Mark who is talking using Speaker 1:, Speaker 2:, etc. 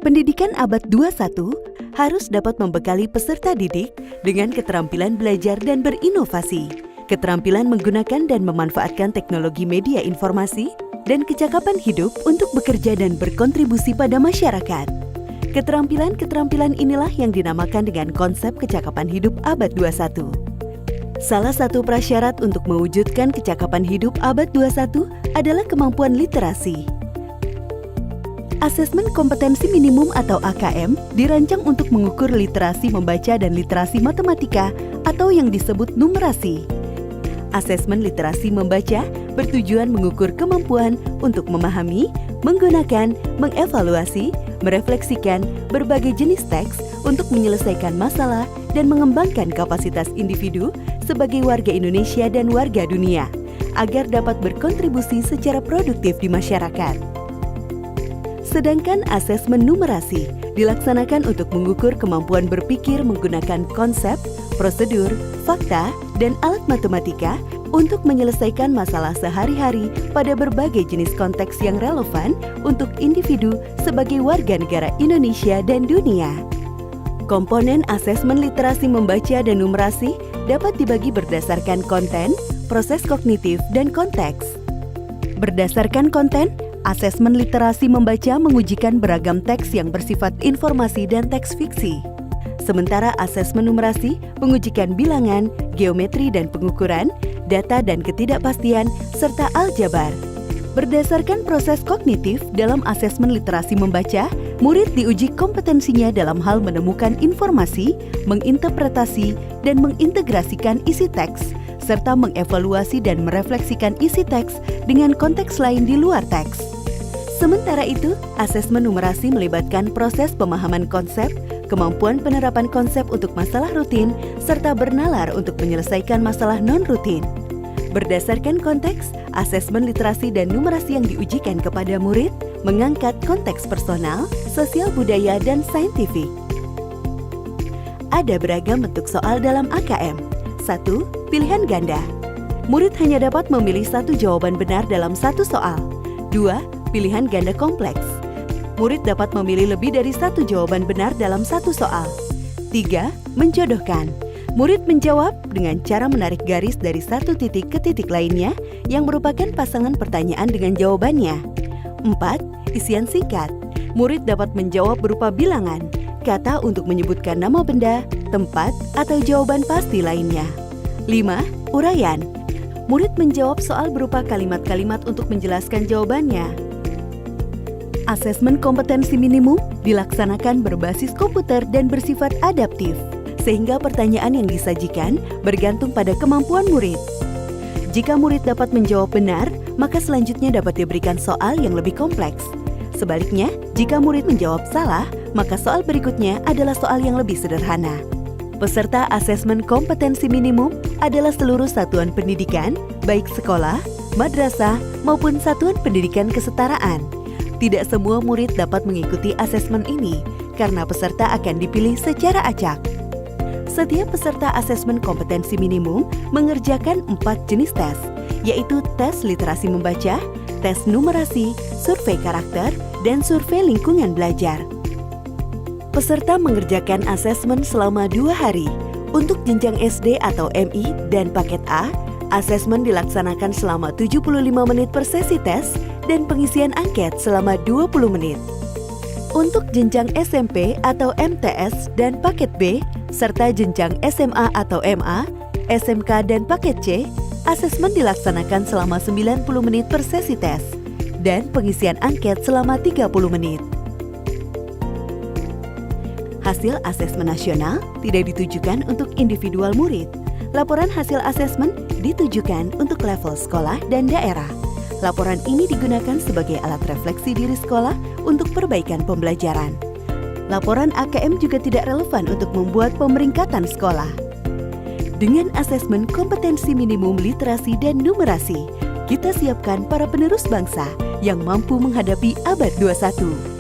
Speaker 1: Pendidikan abad 21 harus dapat membekali peserta didik dengan keterampilan belajar dan berinovasi, keterampilan menggunakan dan memanfaatkan teknologi media informasi, dan kecakapan hidup untuk bekerja dan berkontribusi pada masyarakat. Keterampilan-keterampilan inilah yang dinamakan dengan konsep kecakapan hidup abad 21. Salah satu prasyarat untuk mewujudkan kecakapan hidup abad 21 adalah kemampuan literasi. Asesmen kompetensi minimum atau AKM dirancang untuk mengukur literasi membaca dan literasi matematika atau yang disebut numerasi. Asesmen literasi membaca bertujuan mengukur kemampuan untuk memahami, menggunakan, mengevaluasi, merefleksikan berbagai jenis teks untuk menyelesaikan masalah dan mengembangkan kapasitas individu sebagai warga Indonesia dan warga dunia, agar dapat berkontribusi secara produktif di masyarakat. Sedangkan asesmen numerasi dilaksanakan untuk mengukur kemampuan berpikir menggunakan konsep, prosedur, fakta, dan alat matematika untuk menyelesaikan masalah sehari-hari pada berbagai jenis konteks yang relevan untuk individu sebagai warga negara Indonesia dan dunia. Komponen asesmen literasi membaca dan numerasi dapat dibagi berdasarkan konten, proses kognitif, dan konteks. Berdasarkan konten, asesmen literasi membaca mengujikan beragam teks yang bersifat informasi dan teks fiksi. Sementara asesmen numerasi mengujikan bilangan, geometri dan pengukuran, data dan ketidakpastian, serta aljabar. Berdasarkan proses kognitif dalam asesmen literasi membaca, murid diuji kompetensinya dalam hal menemukan informasi, menginterpretasi, dan mengintegrasikan isi teks, serta mengevaluasi dan merefleksikan isi teks dengan konteks lain di luar teks. Sementara itu, asesmen numerasi melibatkan proses pemahaman konsep, kemampuan penerapan konsep untuk masalah rutin, serta bernalar untuk menyelesaikan masalah non-rutin. Berdasarkan konteks, asesmen literasi dan numerasi yang diujikan kepada murid mengangkat konteks personal, sosial budaya, dan saintifik. Ada beragam bentuk soal dalam AKM. 1. Pilihan ganda. Murid hanya dapat memilih satu jawaban benar dalam satu soal. 2. Pilihan ganda kompleks. Murid dapat memilih lebih dari satu jawaban benar dalam satu soal. 3. Menjodohkan. Murid menjawab dengan cara menarik garis dari satu titik ke titik lainnya yang merupakan pasangan pertanyaan dengan jawabannya. 4. Isian singkat. Murid dapat menjawab berupa bilangan, kata untuk menyebutkan nama benda, tempat, atau jawaban pasti lainnya. 5. Uraian. Murid menjawab soal berupa kalimat-kalimat untuk menjelaskan jawabannya. Asesmen kompetensi minimum dilaksanakan berbasis komputer dan bersifat adaptif, sehingga pertanyaan yang disajikan bergantung pada kemampuan murid. Jika murid dapat menjawab benar, maka selanjutnya dapat diberikan soal yang lebih kompleks. Sebaliknya, jika murid menjawab salah, maka soal berikutnya adalah soal yang lebih sederhana. Peserta asesmen kompetensi minimum adalah seluruh satuan pendidikan, baik sekolah, madrasah, maupun satuan pendidikan kesetaraan. Tidak semua murid dapat mengikuti asesmen ini karena peserta akan dipilih secara acak. Setiap peserta asesmen kompetensi minimum mengerjakan 4 jenis tes, yaitu tes literasi membaca, tes numerasi, survei karakter, dan survei lingkungan belajar. Peserta mengerjakan asesmen selama 2 hari. Untuk jenjang SD atau MI dan paket A, asesmen dilaksanakan selama 75 menit per sesi tes dan pengisian angket selama 20 menit. Untuk jenjang SMP atau MTS dan paket B, serta jenjang SMA atau MA, SMK dan paket C, asesmen dilaksanakan selama 90 menit per sesi tes dan pengisian angket selama 30 menit. Hasil asesmen nasional tidak ditujukan untuk individual murid. Laporan hasil asesmen ditujukan untuk level sekolah dan daerah. Laporan ini digunakan sebagai alat refleksi diri sekolah untuk perbaikan pembelajaran. Laporan AKM juga tidak relevan untuk membuat pemeringkatan sekolah. Dengan asesmen kompetensi minimum literasi dan numerasi, kita siapkan para penerus bangsa yang mampu menghadapi abad 21.